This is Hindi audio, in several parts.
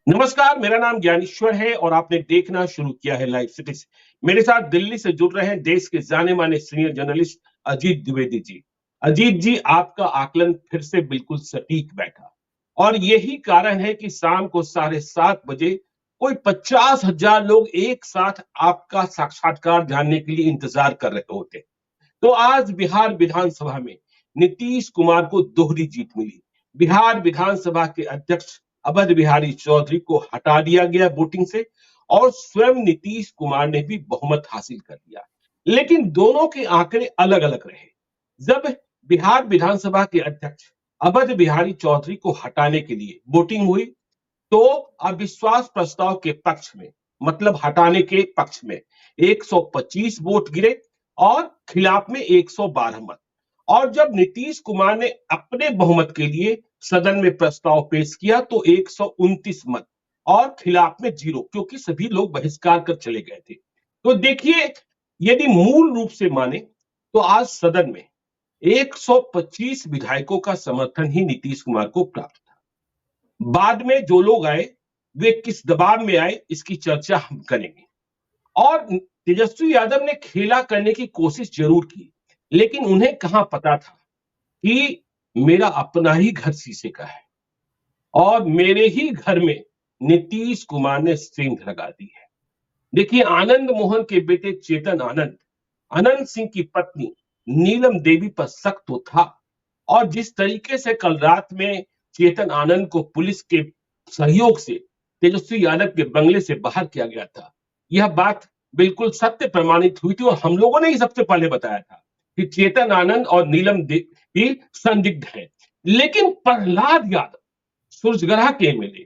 नमस्कार, मेरा नाम ज्ञानेश्वर है और आपने देखना शुरू किया है लाइव सिटी से। मेरे साथ दिल्ली से जुड़ रहे हैं देश के जाने-माने सीनियर जर्नलिस्ट अजीत द्विवेदी जी। अजीत जी, आपका आकलन फिर से बिल्कुल सटीक बैठा और यही कारण है कि शाम को 7:30 बजे कोई 50,000 लोग एक साथ आपका साक्षात्कार जानने के लिए इंतजार कर रहे होते। तो आज बिहार विधानसभा में नीतीश कुमार को दोहरी जीत मिली। बिहार विधानसभा के अध्यक्ष अवध बिहारी चौधरी को हटा दिया गया वोटिंग से और स्वयं नीतीश कुमार ने भी बहुमत हासिल कर लिया। लेकिन दोनों के आंकड़े अलग अलग रहे। जब बिहार विधानसभा के अध्यक्ष अवध बिहारी चौधरी को हटाने के लिए वोटिंग हुई तो अविश्वास प्रस्ताव के पक्ष में, मतलब हटाने के पक्ष में 125 वोट गिरे और खिलाफ में 112 मत। और जब नीतीश कुमार ने अपने बहुमत के लिए सदन में प्रस्ताव पेश किया तो 129 मत और खिलाफ में 0, क्योंकि सभी लोग बहिष्कार कर चले गए थे। तो देखिए, यदि मूल रूप से माने तो आज सदन में 125 विधायकों का समर्थन ही नीतीश कुमार को प्राप्त। बाद में जो लोग आए वे किस दबाव में आए इसकी चर्चा हम करेंगे। और तेजस्वी यादव ने खेला करने की कोशिश जरूर की, लेकिन उन्हें कहां पता था कि मेरा अपना ही घर शीशे का है और मेरे ही घर में नीतीश कुमार ने सेंध लगा दी है। देखिए, आनंद मोहन के बेटे चेतन आनंद, अनंत सिंह की पत्नी नीलम देवी पर शक तो था और जिस तरीके से कल रात में चेतन आनंद को पुलिस के सहयोग से तेजस्वी यादव के बंगले से बाहर किया गया था, यह बात बिल्कुल सत्य प्रमाणित हुई थी और हम लोगों ने ही सबसे पहले बताया था कि चेतन आनंद और नीलम देवी संदिग्ध है। लेकिन प्रहलाद यादव, सूरजगढ़ के एमएलए,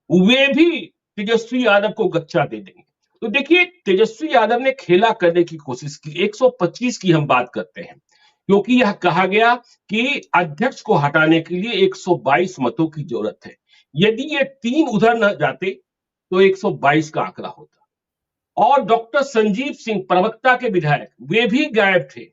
वे भी तेजस्वी यादव को गच्चा दे देंगे। तो देखिए, तेजस्वी यादव ने खेला करने की कोशिश की। 125 की हम बात करते हैं क्योंकि यह कहा गया कि अध्यक्ष को हटाने के लिए 122 मतों की जरूरत है। यदि ये 3 उधर न जाते तो 122 का आंकड़ा होता। और डॉक्टर संजीव सिंह, प्रवक्ता के विधायक, वे भी गायब थे।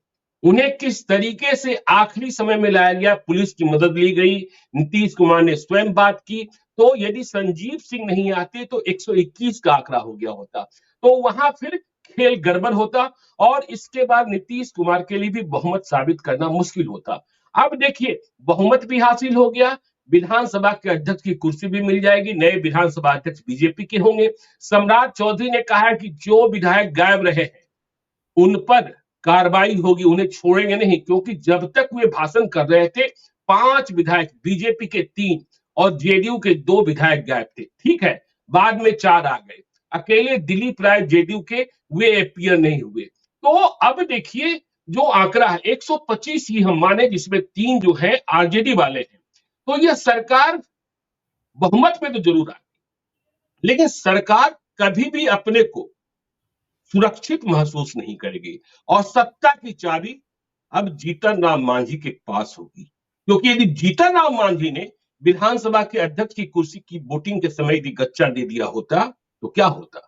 उन्हें किस तरीके से आखिरी समय में लाया गया, पुलिस की मदद ली गई, नीतीश कुमार ने स्वयं बात की। तो यदि संजीव सिंह नहीं आते तो 121 का आंकड़ा हो गया होता। तो वहां फिर खेल गड़बड़ होता और इसके बाद नीतीश कुमार के लिए भी बहुमत साबित करना मुश्किल होता। अब देखिए, बहुमत भी हासिल हो गया, विधानसभा के अध्यक्ष की कुर्सी भी मिल जाएगी, नए विधानसभा अध्यक्ष बीजेपी के होंगे। सम्राट चौधरी ने कहा है कि जो विधायक गायब रहे हैं उन पर कार्रवाई होगी, उन्हें छोड़ेंगे नहीं, क्योंकि जब तक वे भाषण कर रहे थे 5 विधायक, बीजेपी के 3 और जेडीयू के 2 विधायक गायब थे। ठीक है, बाद में 4 आ गए। अकेले दिलीप राय जेडीयू के, वे अपीयर नहीं हुए। तो अब देखिए, जो आंकड़ा है 125 ही हम माने, जिसमें 3 जो है आरजेडी वाले हैं। तो यह सरकार बहुमत में तो जरूर आ, लेकिन सरकार कभी भी अपने को सुरक्षित महसूस नहीं करेगी और सत्ता की चाबी अब जीतन राम मांझी के पास होगी। क्योंकि यदि जीतन राम मांझी ने विधानसभा के अध्यक्ष की कुर्सी की वोटिंग के समय यदि गच्चा दे दिया होता तो क्या होता,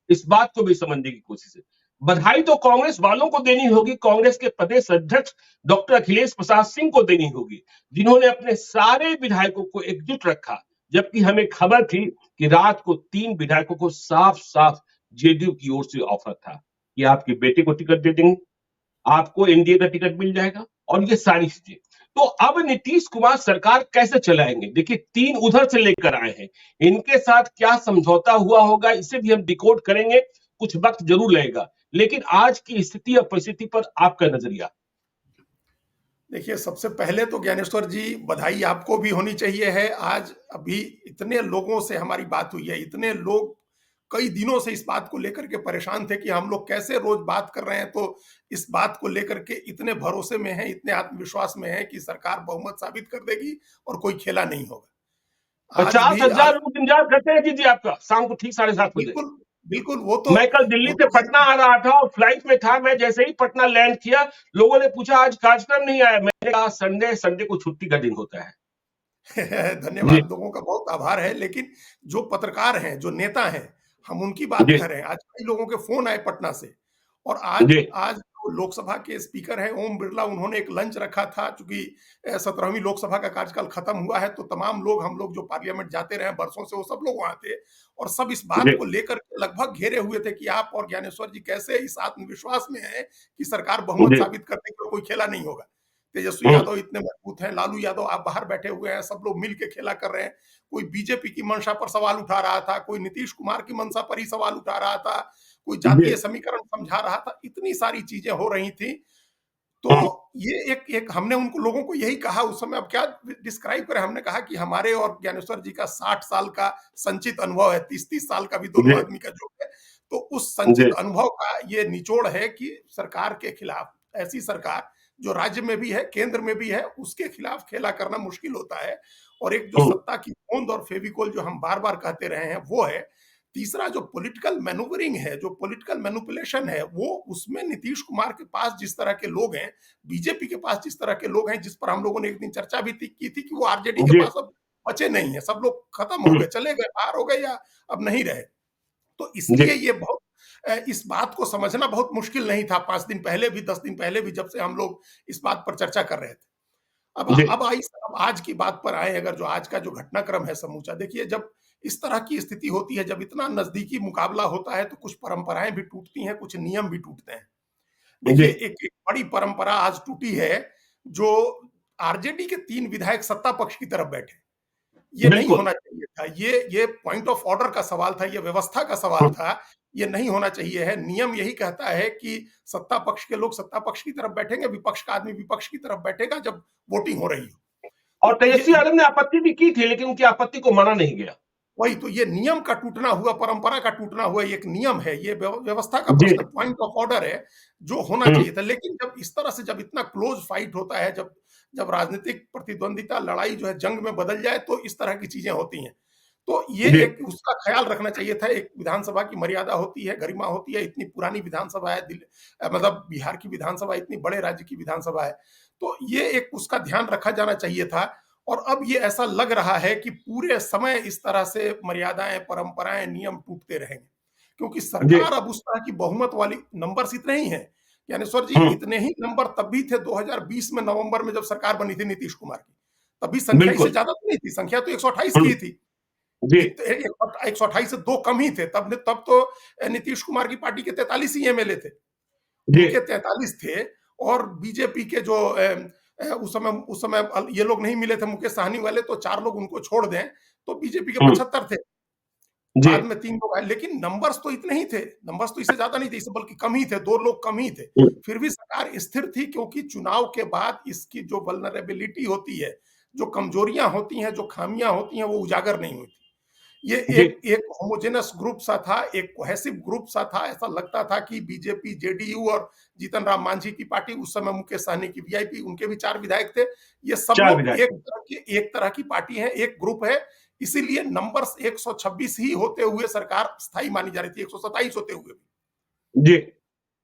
इस बात को भी समझने की कोशिश है। बधाई तो कांग्रेस वालों को देनी होगी, कांग्रेस के प्रदेश अध्यक्ष डॉक्टर अखिलेश प्रसाद सिंह को देनी होगी, जिन्होंने अपने सारे विधायकों को एकजुट रखा। जबकि हमें खबर थी कि रात को 3 विधायकों को साफ साफ जेडीयू की ओर से ऑफर था कि आपके बेटे को टिकट दे देंगे, आपको एनडीए का टिकट मिल जाएगा और ये सारी चीजें। तो अब नीतीश कुमार सरकार कैसे चलाएंगे? देखिए, 3 उधर से लेकर आए हैं, इनके साथ क्या समझौता हुआ होगा इसे भी हम डिकोड करेंगे, कुछ वक्त जरूर लगेगा। लेकिन आज की स्थिति और परिस्थिति पर आपका नजरिया। देखिए, सबसे पहले तो ज्ञानेश्वर जी, बधाई आपको भी होनी चाहिए है। आज अभी इतने लोगों से हमारी बात हुई है, इतने लोग कई दिनों से इस बात को लेकर के परेशान थे कि हम लोग कैसे रोज बात कर रहे हैं तो इस बात को लेकर के इतने भरोसे में हैं, इतने आत्मविश्वास में हैं कि सरकार बहुमत साबित कर देगी और कोई खेला नहीं होगा। आज भी 50,000 लोग इंतजार करते हैं जी आपका शाम को ठीक 7:30 बजे। बिल्कुल बिल्कुल, वो तो मैं कल दिल्ली से पटना आ रहा था और फ्लाइट में था, मैं जैसे ही पटना लैंड किया, लोगों ने पूछा आज कार्यक्रम नहीं आया। मैंने कहा संडे को छुट्टी का दिन होता है। जी धन्यवाद, लोगों का बहुत आभार है। लेकिन जो पत्रकार हैं, जो नेता हैं, हम उनकी बात जी कर रहे हैं। आज कई लोगों के फोन आए पटना से और आज जी आज जो लोकसभा के स्पीकर हैं ओम बिरला, उन्होंने एक लंच रखा था, चूंकि 17वीं लोकसभा का कार्यकाल खत्म हुआ है, तो तमाम लोग, हम लोग जो पार्लियामेंट जाते रहे बरसों से, वो सब लोग वहां थे और सब इस बात जी को लेकर के लगभग घेरे हुए थे कि आप और ज्ञानेश्वर जी कैसे इस आत्मविश्वास में हैं कि सरकार बहुमत जी साबित करने के लिए कोई खेला नहीं होगा। तेजस्वी हम्म, यादव इतने मजबूत हैं, लालू यादव आप बाहर बैठे हुए हैं, सब लोग मिल के खेला कर रहे हैं। कोई बीजेपी की मंशा पर सवाल उठा रहा था, कोई नीतीश कुमार की मंशा पर ही सवाल उठा रहा था, कोई जी जातीय समीकरण समझा रहा था, इतनी सारी चीजें हो रही थी। तो हम्म, ये एक एक हमने उनको लोगों को यही कहा उस समय, अब क्या डिस्क्राइब करें, हमने कहा कि हमारे और ज्ञानेश्वर जी का 60 साल का संचित अनुभव है, 30-30 साल का भी दोनों जी आदमी का जो है। तो उस जी संचित अनुभव का ये निचोड़ है कि सरकार के खिलाफ, ऐसी सरकार जो राज्य में भी है, केंद्र में भी है, उसके खिलाफ खेला करना मुश्किल होता है। और एक जो हम्म, सत्ता की होंद और फेविकोल जो हम बार-बार कहते रहे हैं, वो है। तीसरा जो पॉलिटिकल मैनूवरिंग है, जो पॉलिटिकल मैनिपुलेशन है, वो उसमें नीतीश कुमार के पास जिस तरह के लोग हैं, बीजेपी के पास जिस तरह के लोग हैं, जिस पर हम लोगों ने एक दिन चर्चा भी की थी कि वो आरजेडी के जी पास अब बचे नहीं है, सब लोग खत्म हो हम्म, गए, चले गए, बाहर हो गए या अब नहीं रहे। तो जी इसलिए ये बहुत इस बात को समझना बहुत मुश्किल नहीं था 5 दिन पहले भी, 10 दिन पहले भी, जब से हम लोग इस बात पर चर्चा कर रहे थे। जी अब आज की बात पर आए, अगर जो आज का जो घटनाक्रम है समूचा, देखिए जब इस तरह की स्थिति होती है, जब इतना नजदीकी मुकाबला होता है, तो कुछ परंपराएं भी टूटती हैं, कुछ नियम भी टूटते हैं। जी देखिए एक बड़ी परंपरा आज टूटी है, जो आरजेडी के 3 विधायक सत्ता पक्ष की तरफ बैठे। ये नहीं बिल्कुल होना चाहिए था। ये पॉइंट ऑफ ऑर्डर का सवाल था, ये व्यवस्था का सवाल हम्म, था। ये नहीं होना चाहिए है। नियम यही कहता है कि सत्ता पक्ष के लोग सत्ता पक्ष की तरफ बैठेंगे, विपक्ष का आदमी विपक्ष की तरफ बैठेगा जब वोटिंग हो रही हो। और तो तेजस्वी यादव ने आपत्ति भी की थी, लेकिन उनकी आपत्ति को माना नहीं गया। वही तो, ये नियम का टूटना हुआ, परंपरा का टूटना हुआ, एक नियम है, ये व्यवस्था का जी प्रश्न, पॉइंट ऑफ ऑर्डर है, जो होना हम्म, चाहिए था। लेकिन जब इस तरह से, जब इतना क्लोज फाइट होता है, जब जब राजनीतिक प्रतिद्वंदिता, लड़ाई जो है जंग में बदल जाए, तो इस तरह की चीजें होती हैं। तो ये जी एक उसका ख्याल रखना चाहिए था। एक विधानसभा की मर्यादा होती है, गरिमा होती है, इतनी पुरानी विधानसभा है, मतलब बिहार की विधानसभा इतनी बड़े राज्य की विधानसभा है, तो ये एक उसका ध्यान रखा जाना चाहिए था। और अब ये ऐसा लग रहा है कि पूरे समय इस तरह से मर्यादाएं, परंपराएं, नियम टूटते रहेंगे, क्योंकि जी सरकार अब उस तरह की बहुमत वाली, नंबर्स इतने ही हैं। ज्ञानेश्वर जी, हम्म, इतने ही नंबर तब भी थे 2020 में नवंबर में, जब सरकार बनी थी नीतीश कुमार की। तभी संख्या इससे बिल्कुल ज्यादा तो नहीं थी, संख्या तो 128 की हम्म, ही थी। जी 128 से 2 कम ही थे तब तो नीतीश कुमार की पार्टी के 43 ही एमएलए थे, जी उनके 43 थे। और बीजेपी के जो उस समय ये लोग नहीं मिले थे, मुकेश सहनी वाले, तो 4 लोग उनको छोड़ दें, तो बीजेपी के हम्म, 75 थे। जी बाद में 3 लोग आए, लेकिन नंबर्स तो इतने ही थे, नंबर्स तो इससे ज्यादा नहीं थे, इससे बल्कि कम ही थे, 2 लोग कम ही थे। हम्म, फिर भी सरकार स्थिर थी, क्योंकि चुनाव के बाद इसकी जो वल्नरेबिलिटी होती है, जो कमजोरियां होती हैं, जो खामियां होती हैं, वो उजागर नहीं हुई। ये जी एक एक होमोजेनस ग्रुप सा था, एक कोहेसिव ग्रुप सा था। ऐसा लगता था कि बीजेपी, जेडीयू और जीतन राम मांझी की पार्टी, उस समय मुकेश सहनी की वीआईपी, उनके भी 4 विधायक थे। ये सब 4 लोग विधायक एक तरह की पार्टी है, एक ग्रुप है। इसीलिए नंबर्स 126 ही होते हुए सरकार स्थायी मानी जा रही थी, 127 होते हुए भी। जी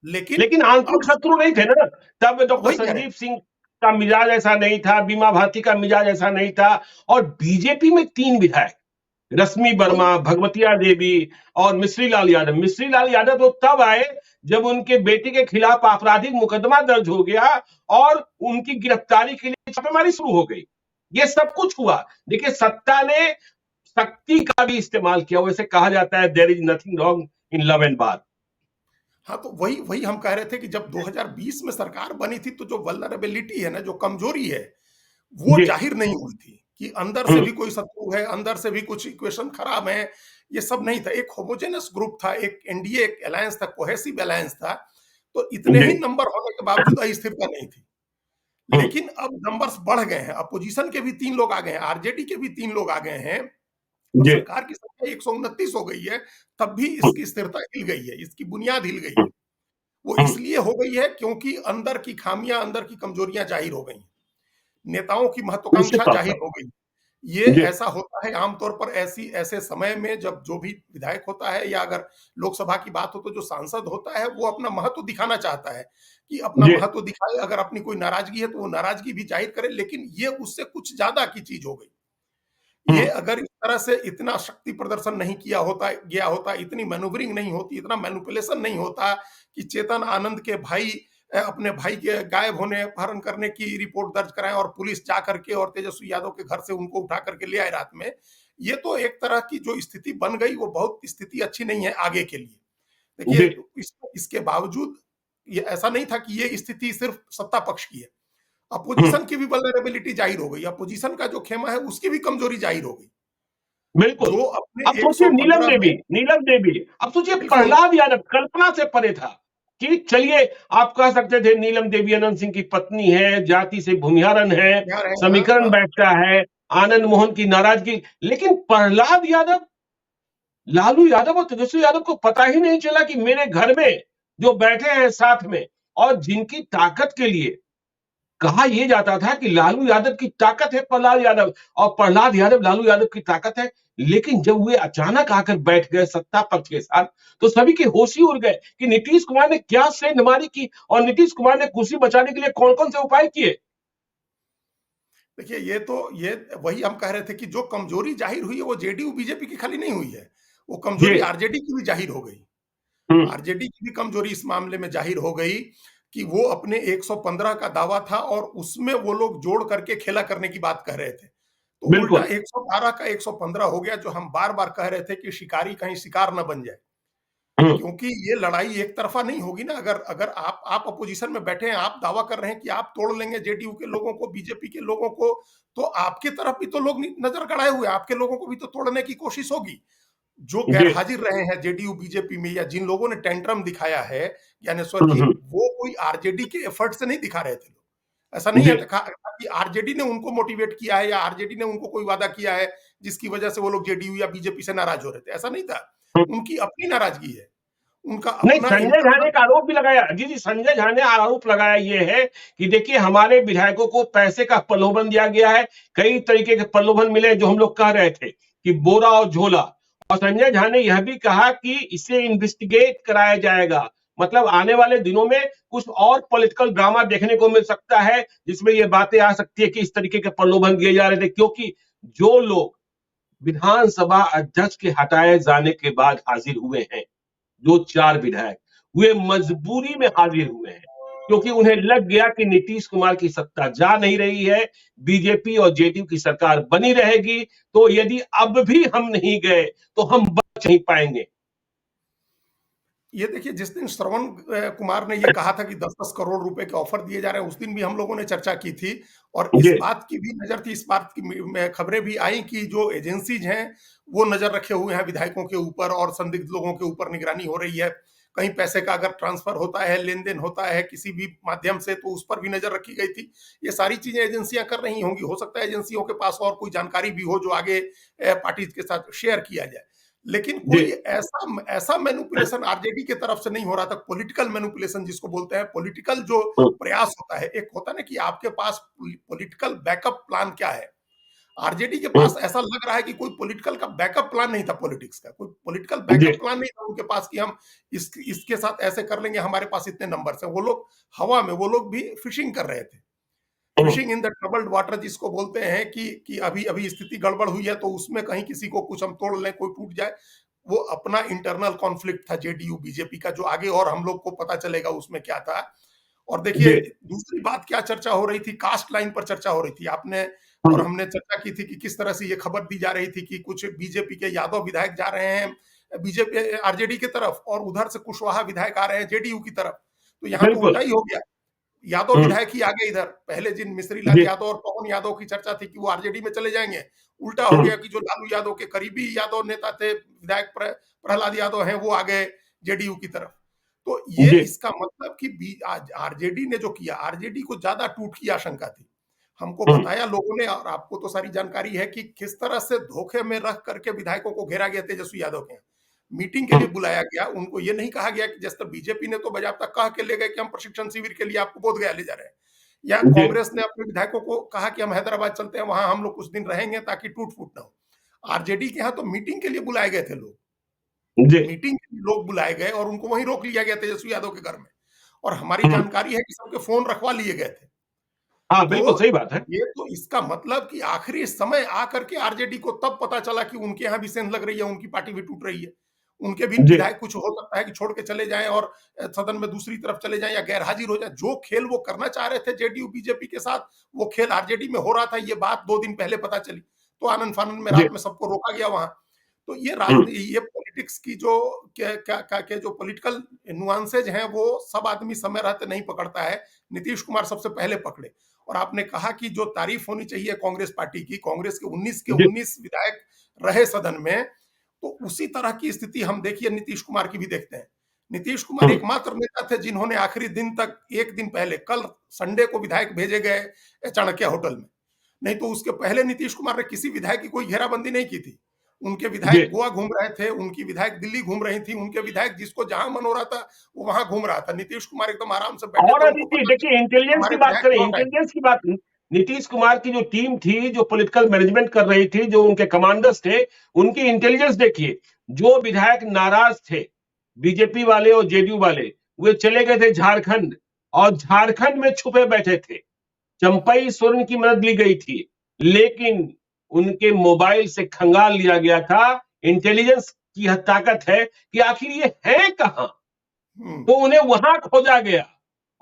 लेकिन लेकिन आंतरिक अब शत्रु नहीं थे ना। तब डॉक्टर वही कह रहे हैं। संजीव सिंह का मिजाज ऐसा नहीं था, बीमा भारती का मिजाज ऐसा नहीं था। और बीजेपी में 3 विधायक, रश्मि वही वर्मा, भगवतिया देवी और मिश्री लाल यादव। मिश्री लाल यादव तो तब आए जब उनके बेटे के खिलाफ आपराधिक मुकदमा दर्ज हो गया और उनकी गिरफ्तारी के लिए छापेमारी शुरू हो गई। ये सब कुछ हुआ। देखिए, सत्ता ने शक्ति का भी इस्तेमाल किया। वैसे कहा जाता है, there is nothing wrong in love and बात। हाँ, तो वही वही हम कह रहे थे कि जब 2020 में सरकार बनी थी, तो जो वल्नरेबिलिटी है ना, जो कमजोरी है, वो जी जाहिर नहीं हुई थी कि अंदर से हम्म, भी कोई शत्रु है, अंदर से भी कुछ इक्वेशन खराब है। ये सब नहीं था, एक होमोजेनस ग्रुप था, एक एनडीए, एक अलायंस था, कोहेसिव अलायंस था। तो इतने जी ही नंबर होने के बावजूद अस्थिरता नहीं थी। हम्म, लेकिन अब नंबर्स बढ़ गए हैं, अपोजिशन के भी 3 लोग आ गए हैं, आरजेडी के भी 3 लोग आ गए हैं, और जी सरकार की संख्या 129 हो गई है। तब भी हम्म, इसकी स्थिरता हिल गई है, इसकी बुनियाद हिल गई है। हम्म, वो हम्म, इसलिए हो गई है क्योंकि अंदर की खामियां, अंदर की कमजोरियां जाहिर हो गई, नेताओं की निश्चित महत्वाकांक्षा तौर जाहिर पर हो गई। ये जी ऐसा होता है आमतौर पर, ऐसी ऐसे समय में, जब जो भी विधायक होता है, या अगर लोकसभा की बात हो तो जो सांसद होता है, वो अपना महत्व दिखाना चाहता है, कि अपना जी महत्व दिखाए। अगर अपनी कोई नाराजगी है, तो वो नाराजगी भी जाहिर करे। लेकिन ये उससे कुछ ज्यादा की चीज हो गई। ये हम्म, अगर इस तरह से इतना शक्ति प्रदर्शन नहीं किया होता, गया होता, इतनी मैनूवरिंग नहीं होती, इतना मैनिपुलेशन नहीं होता कि चेतन आनंद के भाई अपने भाई के गायब होने, अपहरण करने की रिपोर्ट दर्ज कराएं और पुलिस जा करके और तेजस्वी यादव के घर से उनको उठा करके ले आए रात में। ये तो एक तरह की जो स्थिति बन गई, वो बहुत स्थिति अच्छी नहीं है आगे के लिए। देखिए, जी इसके बावजूद ये ऐसा नहीं था कि ये स्थिति सिर्फ सत्ता पक्ष की है। हम्म, अपोजिशन की भी वल्नरेबिलिटी जाहिर हो गई, अपोजिशन का जो खेमा है उसकी भी कमजोरी जाहिर हो गई। बिल्कुल। जो अपने अब सोचिए 115 में नीलम देवी, अब सोचिए बिल्कुल, प्रहलाद यादव कल्पना से परे था कि चलिए आप कह सकते थे नीलम देवी अनंत सिंह की पत्नी है, जाति से भूमिहारन है, क्या रहेगा। हाँ, समीकरण हाँ। बैठता है, आनंद मोहन की नाराजगी, लेकिन प्रहलाद यादव, लालू यादव और तेजस्वी यादव को पता ही नहीं चला कि मेरे घर में जो बैठे हैं साथ में और जिनकी ताकत के लिए कहा यह जाता था कि लालू यादव की ताकत है प्रहलाद यादव और प्रहलाद यादव लालू यादव की ताकत है, लेकिन जब वे अचानक आकर बैठ गए सत्ता पक्ष के साथ तो सभी के होश ही उड़ गए कि नीतीश कुमार ने क्या सेंधमारी की और नीतीश कुमार ने कुर्सी बचाने के लिए कौन कौन से उपाय किए। देखिए, ये वही हम कह रहे थे कि जो कमजोरी जाहिर हुई है वो जेडीयू बीजेपी की खाली नहीं हुई है, वो कमजोरी जी आरजेडी की भी जाहिर हो गई। हम्म, आरजेडी की भी कमजोरी इस मामले में जाहिर हो गई कि वो अपने 115 का दावा था और उसमें वो लोग जोड़ करके खेला करने की बात कह रहे थे। तो उल्टा बिल्कुल 112 का 115 हो गया, जो हम बार-बार कह रहे थे कि शिकारी कहीं शिकार ना बन जाए। हम्म, क्योंकि ये लड़ाई एक तरफा नहीं होगी ना। अगर अगर आप अपोजिशन में बैठे हैं, आप दावा कर रहे हैं कि आप तोड़ लेंगे जेडीयू के लोगों को, बीजेपी के लोगों को, तो आपकी तरफ भी तो लोग नजर गड़ाए हुए हैं, आपके लोगों को भी तो तोड़ने की कोशिश होगी। जो गैर जी हाजिर रहे हैं जेडीयू बीजेपी में, या जिन लोगों ने टेंट्रम दिखाया है ज्ञानेश्वर जी, हम्म, वो कोई आरजेडी के एफर्ट से नहीं दिखा रहे थे लोग। ऐसा नहीं है जी कि आरजेडी ने उनको मोटिवेट किया है या आरजेडी ने उनको कोई वादा किया है जिसकी वजह से वो लोग जेडीयू या बीजेपी से नाराज हो रहे थे, ऐसा नहीं था। हम्म। उनकी अपनी नाराजगी है, उनका नहीं, अपना संजय झा ने इंटरनल। एक आरोप भी लगाया, जी संजय झा ने आरोप लगाया ये है कि देखिए हमारे विधायकों को पैसे का प्रलोभन दिया गया है, कई तरीके के प्रलोभन मिले जो हम लोग कह रहे थे कि बोरा और झोला। और संजय झा ने यह भी कहा कि इसे इन्वेस्टिगेट कराया जाएगा, मतलब आने वाले दिनों में कुछ और पॉलिटिकल ड्रामा देखने को मिल सकता है जिसमें ये बातें आ सकती है कि इस तरीके के प्रलोभन दिए जा रहे थे, क्योंकि जो लोग विधानसभा अध्यक्ष के हटाए जाने के बाद हाजिर हुए हैं, जो 4 विधायक, वे मजबूरी में हाजिर हुए हैं क्योंकि उन्हें लग गया कि नीतीश कुमार की सत्ता जा नहीं रही है, बीजेपी और जेडीयू की सरकार बनी रहेगी, तो यदि अब भी हम नहीं गए तो हम बच नहीं पाएंगे। ये देखिए, जिस दिन श्रवण कुमार ने ये कहा था कि 10-10 करोड़ रुपए के ऑफर दिए जा रहे हैं, उस दिन भी हम लोगों ने चर्चा की थी और इस जी बात की भी नज़र थी, इस बात की में खबरें भी आई कि जो एजेंसीज हैं, वो नज़र रखे हुए हैं विधायकों के ऊपर और संदिग्ध लोगों के ऊपर निगरानी हो रही है। कहीं पैसे का अगर ट्रांसफर होता है, लेन-देन होता है किसी भी माध्यम से, तो उस पर भी नज़र रखी गई थी। ये सारी चीज़ें एजेंसियाँ कर रही होंगी। हो सकता है एजेंसियों के पास और कोई जानकारी भी हो जो आगे पार्टीज के साथ शेयर किया जाए। लेकिन जी कोई ऐसा ऐसा मैनिपुलेशन आरजेडी की तरफ से नहीं हो रहा था, पॉलिटिकल मैनिपुलेशन जिसको बोलते हैं, पॉलिटिकल जो प्रयास होता है। एक होता है ना कि आपके पास पॉलिटिकल बैकअप प्लान क्या है। आरजेडी के पास ऐसा लग रहा है कि कोई पॉलिटिकल का बैकअप प्लान नहीं था, पॉलिटिक्स का कोई पॉलिटिकल जी बैकअप प्लान नहीं था उनके पास कि हम इसके साथ ऐसे कर लेंगे, हमारे पास इतने नंबर्स हैं। वो लोग हवा में, वो लोग भी फिशिंग कर रहे थे, fishing in the troubled water जिसको बोलते हैं कि अभी अभी स्थिति गड़बड़ हुई है तो उसमें कहीं किसी को कुछ हम तोड़ लें, कोई टूट जाए। वो अपना इंटरनल कॉन्फ्लिक्ट था जेडीयू बीजेपी का, जो आगे और हम लोग को पता चलेगा उसमें क्या था। और देखिए, जी दूसरी बात क्या चर्चा हो रही थी, कास्ट लाइन पर चर्चा हो रही थी। आपने और हमने चर्चा की थी कि किस तरह से ये खबर दी जा रही थी कि कुछ बीजेपी के यादव विधायक जा रहे हैं बीजेपी आरजेडी की तरफ और उधर से कुशवाहा विधायक आ रहे हैं जेडीयू की तरफ। तो यहाँ तो बिल्कुल उल्टा ही हो गया, यादव विधायक ही आ गए इधर। पहले जिन मिश्री लाल जी यादव और पवन यादव की चर्चा थी कि वो आरजेडी में चले जाएंगे, उल्टा हो गया कि जो लालू यादव के करीबी यादव नेता थे, विधायक प्रहलाद यादव हैं, वो आ गए जेडीयू की तरफ। तो ये जी इसका मतलब कि आरजेडी ने जो किया, आरजेडी को ज्यादा टूट की आशंका थी। हमको बताया लोगों ने और आपको तो सारी जानकारी है कि किस तरह से धोखे में रख करके विधायकों को घेरा गया तेजस्वी यादव के यहाँ। मीटिंग के लिए बुलाया गया, उनको ये नहीं कहा गया कि जिस तरह बीजेपी ने तो बाज़ाब्ता कह के ले गए कि हम प्रशिक्षण शिविर के लिए आपको बोधगया ले जा रहे हैं, या जी कांग्रेस ने अपने विधायकों को कहा कि हम हैदराबाद चलते हैं, वहां हम लोग कुछ दिन रहेंगे ताकि टूट-फूट ना हो। आरजेडी के यहाँ तो मीटिंग के लिए बुलाए गए थे लोग, जी मीटिंग के लिए लोग बुलाए गए और उनको वहीं रोक लिया गया तेजस्वी यादव के घर में। और हमारी हम्म, जानकारी है कि सबके फ़ोन रखवा लिए गए थे। हाँ तो बिल्कुल सही बात है। ये तो इसका मतलब कि आखिरी समय आकर के आरजेडी को तब पता चला कि उनके यहाँ भी सेंध लग रही है, उनकी पार्टी भी टूट रही है। उनके भी जी विधायक कुछ हो सकता है कि छोड़ के चले जाएं और सदन में दूसरी तरफ चले जाएं या गैर हाजिर हो जाएं। जो खेल वो करना चाह रहे थे जेडीयू बीजेपी के साथ, वो खेल आरजेडी में हो रहा था। ये बात 2 दिन पहले पता चली, तो आनंद फानंद में जी रात में सबको रोका गया वहां। तो ये हम्म राजनीति, ये पॉलिटिक्स की जो के जो पॉलिटिकल नुआंसेज हैं, वो सब आदमी समय रहते नहीं पकड़ता है। नीतीश कुमार सबसे पहले पकड़े। और आपने कहा कि जो तारीफ होनी चाहिए कांग्रेस पार्टी की, कांग्रेस के जी 19 विधायक रहे सदन में, तो उसी तरह की स्थिति हम देखिए नीतीश कुमार की भी देखते हैं। नीतीश कुमार हम्म एकमात्र नेता थे जिन्होंने आखिरी दिन तक, एक दिन पहले, कल संडे को विधायक भेजे गए चाणक्य होटल में। नहीं तो उसके पहले नीतीश कुमार ने किसी विधायक की कोई घेराबंदी नहीं की थी। उनके जी विधायक गोवा घूम रहे थे, उनकी विधायक दिल्ली घूम रही थी, उनके विधायक जिसको जहां मन हो रहा था वो वहां घूम रहा था। नीतीश कुमार एकदम आराम से बैठे और थे, उनको अदिति पता था देखिए, इंटेलिजेंस हमारे की बात विधायक करें, लौट आएंगे। इंटेलिजेंस की बात, नीतीश कुमार की जो टीम थी, जो पॉलिटिकल मैनेजमेंट कर रही थी, जो उनके कमांडर्स थे, उनकी इंटेलिजेंस देखिए। जो विधायक नाराज थे, बीजेपी वाले और जेडीयू वाले, वे चले गए थे झारखंड, और झारखंड में छुपे बैठे थे। चंपई सोरेन की मदद ली गई थी, लेकिन उनके मोबाइल से खंगाल लिया गया था। इंटेलिजेंस की यह ताकत है कि आखिर ये है कहां, हम्म। तो उन्हें वहां खोजा गया।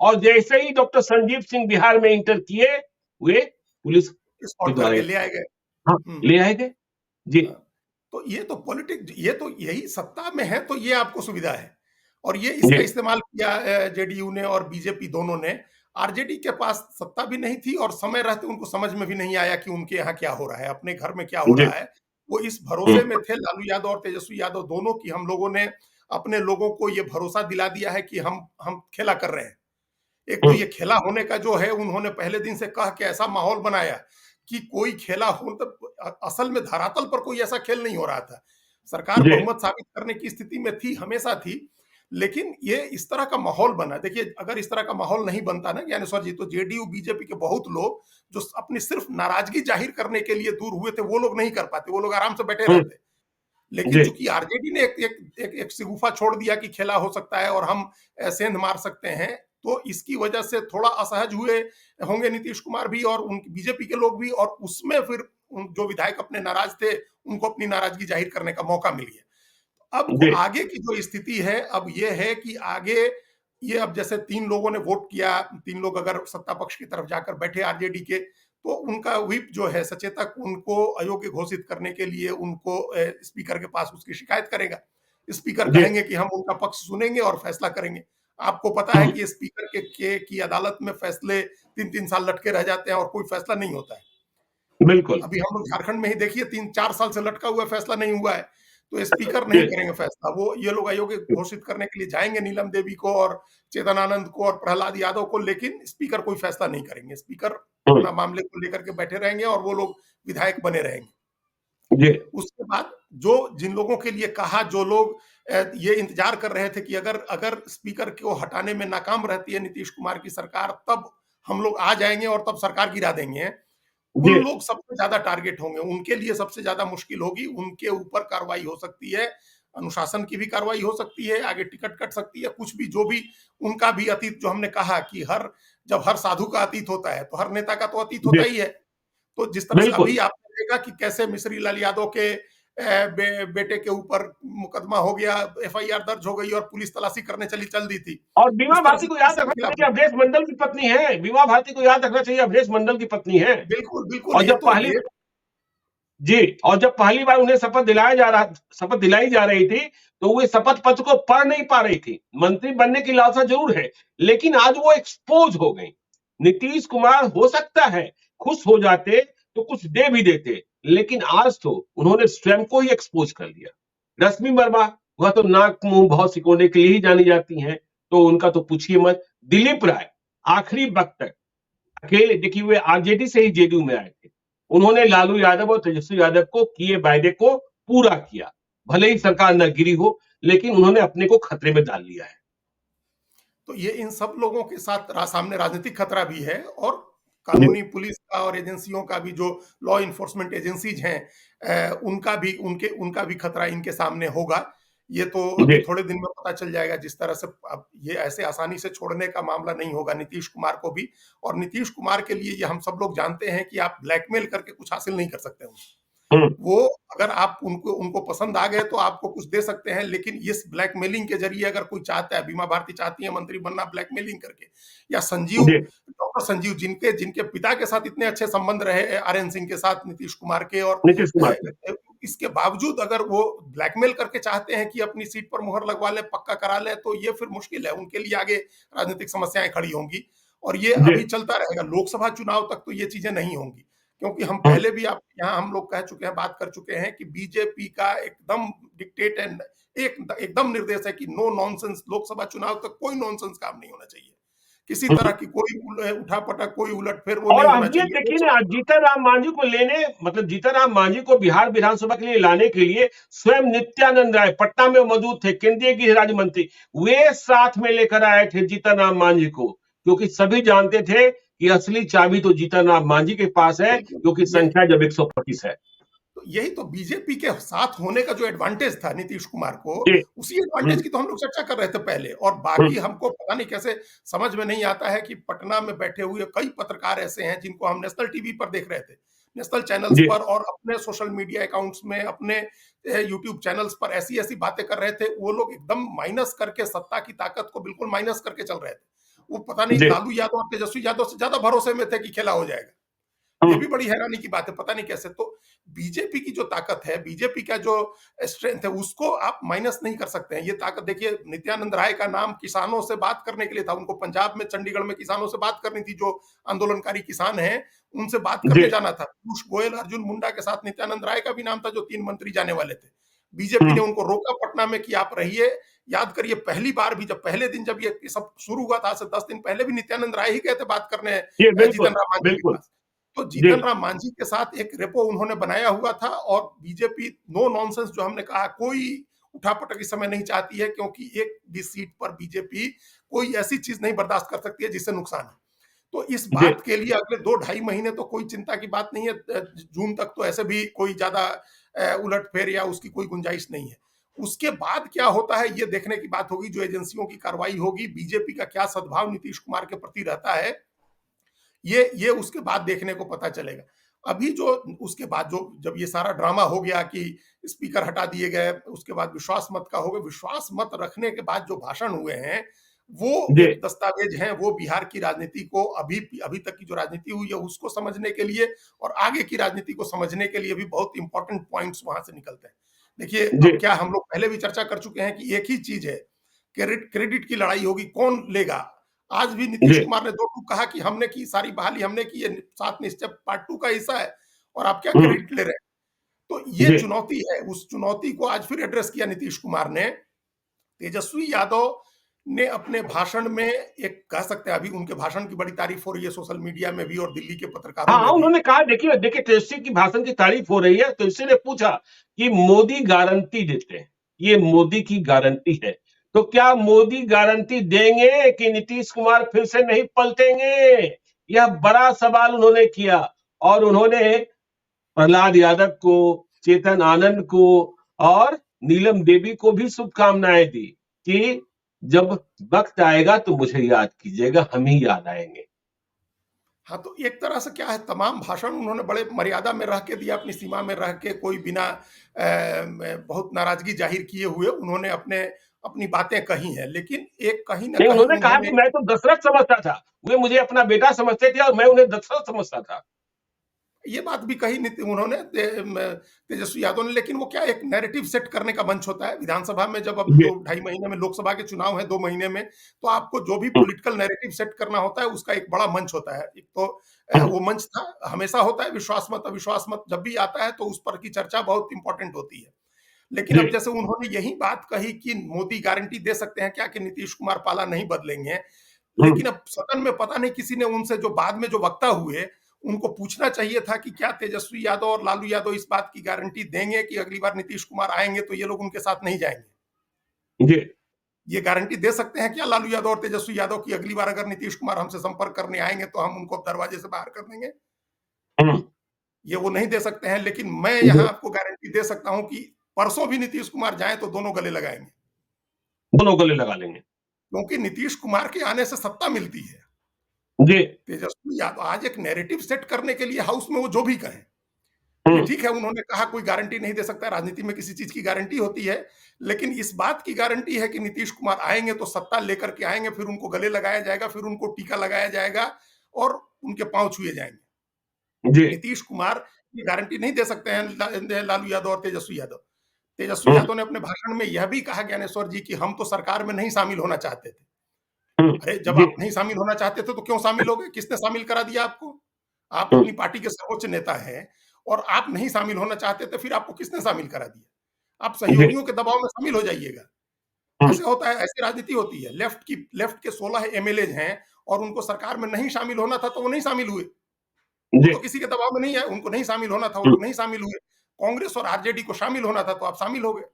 और जैसे ही डॉक्टर संजीव सिंह बिहार में इंटर किए, वे पुलिस के स्पॉट द्वारा, करके ले आए गए। हाँ, हम्म। ले आए गए। जी हाँ। तो ये तो पॉलिटिक्स, ये तो यही सत्ता में है तो ये आपको सुविधा है। और ये इसका जी इस्तेमाल किया जेडीयू ने और बीजेपी दोनों ने। आरजेडी के पास सत्ता भी नहीं थी और समय रहते उनको समझ में भी नहीं आया कि उनके यहाँ क्या हो रहा है, अपने घर में क्या हो जी रहा है। वो इस भरोसे हम्म में थे, लालू यादव और तेजस्वी यादव दोनों, की हम लोगों ने अपने लोगों को ये भरोसा दिला दिया है कि हम खेला कर रहे हैं। एक तो हम्म, ये खेला होने का जो है, उन्होंने पहले दिन से कह के ऐसा माहौल बनाया कि कोई खेला हो, तो असल में धरातल पर कोई ऐसा खेल नहीं हो रहा था। सरकार जी बहुमत साबित करने की स्थिति में थी, हमेशा थी। लेकिन ये इस तरह का माहौल बना। देखिए, अगर इस तरह का माहौल नहीं बनता ना ज्ञानेश्वर जी, तो जेडीयू बीजेपी के बहुत लोग जो अपनी सिर्फ नाराजगी जाहिर करने के लिए दूर हुए थे, वो लोग नहीं कर पाते, वो लोग आराम से बैठे हम्म, रहते। लेकिन जी चूंकि आरजेडी ने एक शिगुफा छोड़ दिया कि खेला हो सकता है और हम सेंध मार सकते हैं, तो इसकी वजह से थोड़ा असहज हुए होंगे नीतीश कुमार भी और उन बीजेपी के लोग भी। और उसमें फिर जो विधायक अपने नाराज थे, उनको अपनी नाराजगी जाहिर करने का मौका मिल गया। अब जी आगे की जो स्थिति है, अब ये है कि आगे ये, अब जैसे 3 लोगों ने वोट किया, 3 लोग अगर सत्ता पक्ष की तरफ जाकर बैठे आरजेडी के, तो उनका व्हिप जो है सचेतक, उनको अयोग्य घोषित करने के लिए उनको स्पीकर के पास उसकी शिकायत करेगा। स्पीकर जी कहेंगे कि हम उनका पक्ष सुनेंगे और फैसला करेंगे। आपको पता है हम्म, कि स्पीकर की अदालत में फैसले 3-3 साल लटके रह जाते हैं और कोई फैसला नहीं होता है। बिल्कुल अभी हम लोग झारखंड में ही देखिए, 3-4 साल से लटका हुआ फैसला नहीं हुआ है। तो स्पीकर नहीं जी करेंगे फैसला, वो ये लोग अयोग्य घोषित करने के लिए जाएंगे नीलम देवी को और चेतन आनंद को और प्रहलाद यादव को, लेकिन स्पीकर कोई फैसला नहीं करेंगे। स्पीकर हम्म, अपना मामले को लेकर के बैठे रहेंगे और वो लोग विधायक बने रहेंगे। जी उसके बाद जो जिन लोगों के लिए कहा, जो लोग ये इंतजार कर रहे थे कि अगर अगर स्पीकर को हटाने में नाकाम रहती है नीतीश कुमार की सरकार, तब हम लोग आ जाएंगे और तब सरकार गिरा देंगे, जी उन लोग सबसे ज्यादा टारगेट होंगे। उनके लिए सबसे ज्यादा मुश्किल होगी, उनके ऊपर कार्रवाई हो सकती है, अनुशासन की भी कार्रवाई हो सकती है, आगे टिकट कट सकती है, कुछ भी, जो भी उनका भी अतीत, जो हमने कहा कि जब हर साधु का अतीत होता है तो हर नेता का तो अतीत जी होता ही है। तो जिस तरह से बिल्कुल। अभी आपने देखा कि कैसे मिश्री लाल यादव के बेटे के ऊपर मुकदमा हो गया, एफआईआर दर्ज हो गई और पुलिस तलाशी करने चल दी थी। और बीमा उस तरह भारती से को कई याद सारे रखना खिलाफ चाहिए, अवधेश मंडल की पत्नी है। बीमा भारती को याद रखना चाहिए, अवधेश मंडल की पत्नी है। बिल्कुल बिल्कुल, और जब पहली जी और जब पहली बार उन्हें शपथ दिलाई जा रही थी, तो वे शपथ पत्र को पढ़ नहीं पा रही थी। मंत्री बनने की लालसा जरूर है, लेकिन आज वो एक्सपोज हो गई। नीतीश कुमार हो सकता है खुश हो जाते तो कुछ दे भी देते, लेकिन आज तो उन्होंने स्वयं को ही एक्सपोज कर लिया। रश्मि वर्मा, वह तो नाक मुंह भाव सिकोड़ने के लिए ही जानी जाती हैं, तो उनका तो पूछिए मत। दिलीप राय आखिरी वक्त तक अकेले, देखिए वे आरजेडी से ही जेडीयू में आए थे, उन्होंने लालू यादव और तेजस्वी यादव को किए वायदे को पूरा किया। भले ही सरकार न गिरी हो, लेकिन उन्होंने अपने को खतरे में डाल लिया है। तो ये इन सब लोगों के साथ सामने राजनीतिक खतरा भी है, और जी कानूनी पुलिस का और एजेंसियों का भी, जो लॉ इन्फोर्समेंट एजेंसीज हैं, उनका भी खतरा इनके सामने होगा। ये तो अभी जी थोड़े दिन में पता चल जाएगा। जिस तरह से अब ये ऐसे आसानी से छोड़ने का मामला नहीं होगा नीतीश कुमार को भी। और नीतीश कुमार के लिए ये हम सब लोग जानते हैं कि आप ब्लैकमेल करके कुछ हासिल नहीं कर सकते हैं। हम्म, वो अगर आप उनको उनको पसंद आ गए तो आपको कुछ दे सकते हैं, लेकिन इस ब्लैकमेलिंग के जरिए अगर कोई चाहता है, बीमा भारती चाहती है मंत्री बनना ब्लैकमेलिंग करके, या संजीव, जी डॉक्टर संजीव, जिनके जिनके पिता के साथ इतने अच्छे संबंध रहे आरएन सिंह के साथ, नीतीश कुमार के, और नीतीश कुमार से। इसके बावजूद अगर वो ब्लैकमेल करके चाहते हैं कि अपनी सीट पर मुहर लगवा लें, पक्का करा लें, तो ये फिर मुश्किल है, उनके लिए आगे राजनीतिक समस्याएं खड़ी होंगी, और ये जी अभी चलता रहेगा। लोकसभा चुनाव तक तो ये चीजें नहीं होंगी, क्योंकि हम हम्म, पहले भी आप यहाँ हम लोग कह चुके हैं, बात कर चुके हैं कि बीजेपी का एकदम डिक्टेट एंड एकदम निर्देश है कि नो नॉनसेंस, लोकसभा चुनाव तक कोई नॉनसेंस काम नहीं होना चाहिए, किसी तरह हम्म। की कोई उठापटक, कोई उलटफेर वो और नहीं अब होना ये चाहिए देखिए ना, लोकसभा चुनाव। जीतन राम मांझी को लेने, मतलब जीतन राम मांझी को बिहार विधानसभा के लिए लाने के लिए स्वयं नित्यानंद राय पटना में मौजूद थे, केंद्रीय गृह राज्य मंत्री, वे साथ में लेकर आए थे जीतन राम मांझी को, क्योंकि सभी जानते थे कि असली चाबी तो जीतन राम मांझी के पास है, बिल्कुल, क्योंकि ये संख्या जब 125 है। तो यही तो बीजेपी के साथ होने का जो एडवांटेज था नीतीश कुमार को, जी उसी एडवांटेज हम्म, की तो हम लोग चर्चा कर रहे थे पहले, और हम्म, बाकी हमको पता नहीं कैसे समझ में नहीं आता है कि पटना में बैठे हुए कई पत्रकार ऐसे हैं जिनको हम नेशनल टीवी पर देख रहे थे, नेशनल चैनल्स जी पर, और अपने सोशल मीडिया अकाउंट्स में, अपने यूट्यूब चैनल्स पर ऐसी ऐसी बातें कर रहे थे, वो लोग एकदम माइनस करके, सत्ता की ताकत को बिल्कुल माइनस करके चल रहे थे। वो पता नहीं जी लालू यादव और तेजस्वी यादव से ज्यादा भरोसे में थे कि खेला हो जाएगा। ये हम्म, भी बड़ी हैरानी की बात है, पता नहीं कैसे। तो बीजेपी की जो ताकत है, बीजेपी का जो स्ट्रेंथ है, उसको आप माइनस नहीं कर सकते हैं। ये ताकत देखिए, नित्यानंद राय का नाम किसानों से बात करने के लिए था, उनको पंजाब में, चंडीगढ़ में किसानों से बात करनी थी, जो आंदोलनकारी किसान हैं, उनसे बात जी करने जाना था। पीयूष गोयल, अर्जुन मुंडा के साथ नित्यानंद राय का भी नाम था, जो 3 मंत्री जाने वाले थे। बीजेपी ने हम्म, उनको रोका पटना में कि आप रहिए। याद करिए, पहली बार भी, जब पहले दिन जब ये सब शुरू हुआ था, आज से 10 दिन पहले भी नित्यानंद राय ही गए थे बात करने जी जीतन बिल्कुल राम मांझी के बिल्कुल। पास। तो जी जीतन राम मांझी के साथ एक रेपो उन्होंने बनाया हुआ था, और बीजेपी नो नॉनसेंस, जो हमने कहा, कोई उठापटक इस समय नहीं चाहती है, क्योंकि एक भी सीट पर बीजेपी कोई ऐसी चीज नहीं बर्दाश्त कर सकती है जिससे नुकसान है। तो इस जी बात के लिए अगले 2 ढाई महीने तो कोई चिंता की बात नहीं है। जून तक तो ऐसे भी कोई ज्यादा उलटफेर या उसकी कोई गुंजाइश नहीं है। उसके बाद क्या होता है, ये देखने की बात होगी, जो एजेंसियों की कार्रवाई होगी, बीजेपी का क्या सद्भाव नीतीश कुमार के प्रति रहता है, ये उसके बाद देखने को पता चलेगा। अभी जो उसके बाद जो जब ये सारा ड्रामा हो गया कि स्पीकर हटा दिए गए, उसके बाद विश्वास मत का हो गया, विश्वास मत रखने के बाद जो भाषण हुए हैं, वो जी एक दस्तावेज हैं, वो बिहार की राजनीति को, अभी अभी तक की जो राजनीति हुई है उसको समझने के लिए, और आगे की राजनीति को समझने के लिए भी बहुत इंपॉर्टेंट पॉइंट्स वहां से निकलते हैं। देखिए, जी अब क्या हम लोग पहले भी चर्चा कर चुके हैं कि एक ही चीज है, क्रेडिट की लड़ाई होगी, कौन लेगा। आज भी नीतीश जी कुमार ने 2 टूक कहा कि हमने की सारी बहाली, हमने की, ये 7 निश्चय पार्ट 2 का हिस्सा है, और आप क्या हम्म, क्रेडिट ले रहे हैं। तो ये जी चुनौती है, उस चुनौती को आज फिर एड्रेस किया नीतीश कुमार ने। तेजस्वी यादव ने अपने भाषण में, एक कह सकते हैं, अभी उनके भाषण की बड़ी तारीफ हो रही है सोशल मीडिया में भी और दिल्ली के पत्रकारों हाँ में हाँ, भी। उन्होंने कहा, देखिए देखिए तेजस्वी की भाषण की तारीफ हो रही है, तो इसी ने पूछा कि मोदी गारंटी देते हैं, ये मोदी की गारंटी है, तो क्या मोदी गारंटी देंगे कि नीतीश कुमार फिर से नहीं पलटेंगे? यह बड़ा सवाल उन्होंने किया, और उन्होंने प्रहलाद यादव को, चेतन आनंद को और नीलम देवी को भी शुभकामनाएं दी कि जब वक्त आएगा तो मुझे याद कीजिएगा, हम ही याद आएंगे। हाँ, तो एक तरह से क्या है, तमाम भाषण उन्होंने बड़े मर्यादा में रह के दिया, अपनी सीमा में रह के, कोई बिना बहुत नाराजगी जाहिर किए हुए उन्होंने अपनी बातें कही हैं, लेकिन एक कहीं ना नहीं, कहीं उन्होंने कहा उन्होंने, कि मैं तो दशरथ समझता था, वे मुझे अपना बेटा समझते थे और मैं उन्हें दशरथ समझता था। ये बात भी कही उन्होंने तेजस्वी यादव ने, लेकिन वो क्या, एक नैरेटिव सेट करने का मंच होता है विधानसभा में, जब अब जी 2 ढाई महीने में लोकसभा के चुनाव है, 2 महीने में, तो आपको जो भी हम्म, पॉलिटिकल नैरेटिव सेट करना होता है, उसका एक बड़ा मंच होता है। एक तो हम्म, वो मंच था, हमेशा होता है, विश्वास मत अविश्वास मत जब भी आता है तो उस पर की चर्चा बहुत इंपॉर्टेंट होती है। लेकिन जी अब जैसे उन्होंने यही बात कही कि मोदी गारंटी दे सकते हैं क्या कि नीतीश कुमार पाला नहीं बदलेंगे, हम्म, लेकिन अब सदन में पता नहीं किसी ने उनसे, जो बाद में जो वक्ता हुए, उनको पूछना चाहिए था कि क्या तेजस्वी यादव और लालू यादव इस बात की गारंटी देंगे कि अगली बार नीतीश कुमार आएंगे तो ये लोग उनके साथ नहीं जाएंगे। जी ये गारंटी दे सकते हैं क्या लालू यादव और तेजस्वी यादव की, अगली बार अगर नीतीश कुमार हमसे संपर्क करने आएंगे तो हम उनको दरवाजे से बाहर कर देंगे? हम्म, ये वो नहीं दे सकते हैं, लेकिन मैं जी, यहाँ आपको गारंटी दे सकता हूं कि परसों भी नीतीश कुमार जाए तो दोनों गले लगाएंगे, दोनों गले लगा लेंगे। क्योंकि नीतीश कुमार के आने से सत्ता मिलती है। जी तेजस्वी यादव आज एक नैरेटिव सेट करने के लिए हाउस में वो जो भी कहें, ये ठीक है, उन्होंने कहा कोई गारंटी नहीं दे सकता, राजनीति में किसी चीज की गारंटी होती है, लेकिन इस बात की गारंटी है कि नीतीश कुमार आएंगे तो सत्ता लेकर के आएंगे, फिर उनको गले लगाया जाएगा, फिर उनको टीका लगाया जाएगा और उनके पांव छुए जाएंगे। जी नीतीश कुमार ये गारंटी नहीं दे सकते हैं लालू यादव और तेजस्वी यादव। तेजस्वी यादव ने अपने भाषण में यह भी कहा ज्ञानेश्वर जी कि हम तो सरकार में नहीं शामिल होना चाहते थे। अरे जब जी आप नहीं शामिल होना चाहते थे तो क्यों शामिल हो गए? किसने शामिल करा दिया आपको? आप अपनी पार्टी के सर्वोच्च नेता हैं और आप नहीं शामिल होना चाहते थे, फिर आपको किसने शामिल करा दिया? आप जी सहयोगियों के दबाव में शामिल हो जाइएगा। ऐसे होता है, ऐसी राजनीति होती है। लेफ्ट के 16 एमएलए हैं और उनको सरकार में नहीं शामिल होना था तो वो नहीं शामिल हुए। वो जी तो किसी के दबाव में नहीं है, उनको नहीं शामिल होना था, वो लोग नहीं शामिल हुए। कांग्रेस और आरजेडी को शामिल होना था तो आप शामिल हो गए।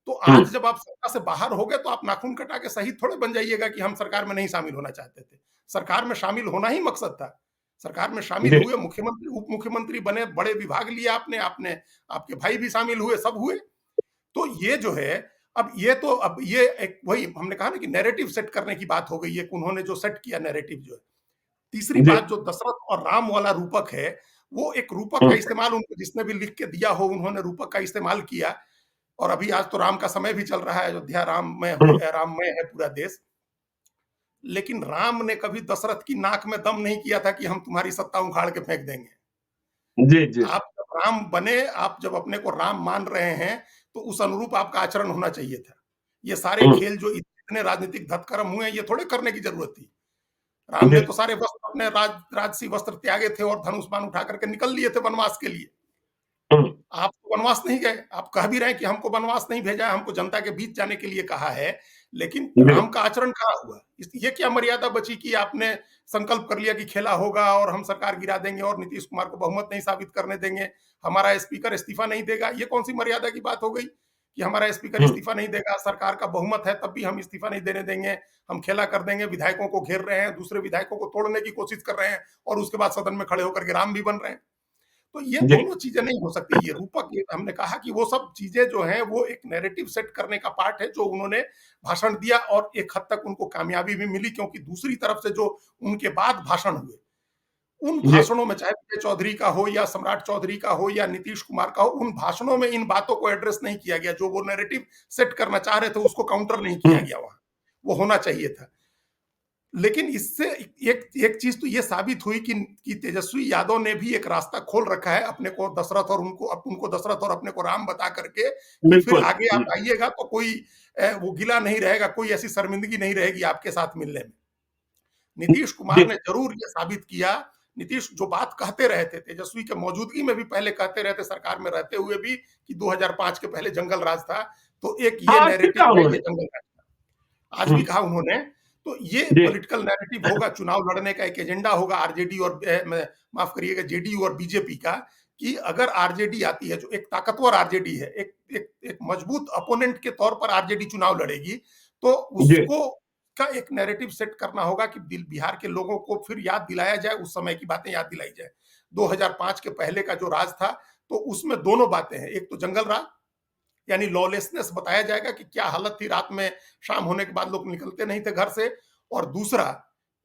तो आज जब आप सत्ता से बाहर हो गए तो आप नाखून कटा के शहीद थोड़े बन जाइएगा कि हम सरकार में नहीं शामिल होना चाहते थे। सरकार में शामिल होना ही मकसद था। सरकार में शामिल जी हुए, मुख्यमंत्री उप मुख्यमंत्री बने, बड़े विभाग लिए आपने, आपके भाई भी शामिल हुए, सब हुए। तो ये जो है, अब ये एक वही हमने कहा ना कि नैरेटिव सेट करने की बात हो गई है, उन्होंने जो सेट किया नैरेटिव जो है। तीसरी जी बात, जो दशरथ और राम वाला रूपक है, वो एक रूपक का इस्तेमाल उनको जिसने भी लिख के दिया हो, उन्होंने रूपक का इस्तेमाल किया। और अभी आज तो राम का समय भी चल रहा है, अयोध्या राममय है पूरा देश। लेकिन राम ने कभी दशरथ की नाक में दम नहीं किया था कि हम तुम्हारी सत्ता उखाड़ के फेंक देंगे। जी जी आप जब राम बने, आप जब अपने को राम मान रहे हैं, तो उस अनुरूप आपका आचरण होना चाहिए था। ये सारे खेल जो इतने राजनीतिक धतकर्म हुए, ये थोड़े करने की जरूरत थी। राम ने जी तो सारे वस्त्र, अपने राजसी वस्त्र त्यागे थे और धनुष बाण उठा करके निकल लिए थे वनवास के लिए। आप तो वनवास नहीं गए, आप कह भी रहे हैं कि हमको वनवास नहीं भेजा है, हमको जनता के बीच जाने के लिए कहा है, लेकिन जी राम का आचरण कहाँ हुआ? ये क्या मर्यादा बची कि आपने संकल्प कर लिया कि खेला होगा और हम सरकार गिरा देंगे और नीतीश कुमार को बहुमत नहीं साबित करने देंगे, हमारा स्पीकर इस्तीफा नहीं देगा। ये कौन सी मर्यादा की बात हो गई कि हमारा स्पीकर इस्तीफा नहीं देगा, सरकार का बहुमत है तब भी हम इस्तीफा नहीं देने देंगे, हम खेला कर देंगे। विधायकों को घेर रहे हैं, दूसरे विधायकों को तोड़ने की कोशिश कर रहे हैं और उसके बाद सदन में खड़े होकर के राम भी बन रहे हैं। तो ये जी दोनों चीजें नहीं हो सकती। ये रूपक, ये हमने कहा कि वो सब चीजें जो हैं वो एक नैरेटिव सेट करने का पार्ट है, जो उन्होंने भाषण दिया और एक हद तक उनको कामयाबी भी मिली, क्योंकि दूसरी तरफ से जो उनके बाद भाषण हुए, उन जी भाषणों में चाहे विजय चौधरी का हो या सम्राट चौधरी का हो या नीतीश कुमार का हो, उन भाषणों में इन बातों को एड्रेस नहीं किया गया। जो वो नैरेटिव सेट करना चाह रहे थे उसको काउंटर नहीं किया गया, वहां वो होना चाहिए था। लेकिन इससे एक एक चीज तो ये साबित हुई कि तेजस्वी यादव ने भी एक रास्ता खोल रखा है अपने को दशरथ और उनको दशरथ और अपने को राम बता करके, कि फिर बिल्कुल आगे आप आइएगा तो कोई वो गिला नहीं रहेगा, कोई ऐसी शर्मिंदगी नहीं रहेगी आपके साथ मिलने में। नीतीश कुमार जी ने जरूर ये साबित किया। नीतीश जो बात कहते रहे थे, तेजस्वी के मौजूदगी में भी पहले कहते रहे थे, सरकार में रहते हुए भी, कि 2005 के पहले जंगल राज था। तो एक ये हाँ ठीक कहा नैरेटिव है, ये उन्होंने जंगल राज था। आज भी कहा उन्होंने। तो ये जी पॉलिटिकल नैरेटिव होगा, चुनाव लड़ने का एक एजेंडा होगा आरजेडी और माफ करिएगा जेडीयू और बीजेपी का, कि अगर आरजेडी आती है, जो एक ताकतवर आरजेडी है, एक मजबूत अपोनेंट के तौर पर आरजेडी चुनाव लड़ेगी, तो जी उसको का एक नैरेटिव सेट करना होगा कि बिहार के लोगों को फिर याद दिलाया जाए, उस समय की बातें याद दिलाई जाए। 2005 के पहले का जो राज था, तो उसमें दोनों बातें हैं। एक तो जंगल राज, यानी लॉलेसनेस बताया जाएगा कि क्या हालत थी, रात में शाम होने के बाद लोग निकलते नहीं थे घर से। और दूसरा,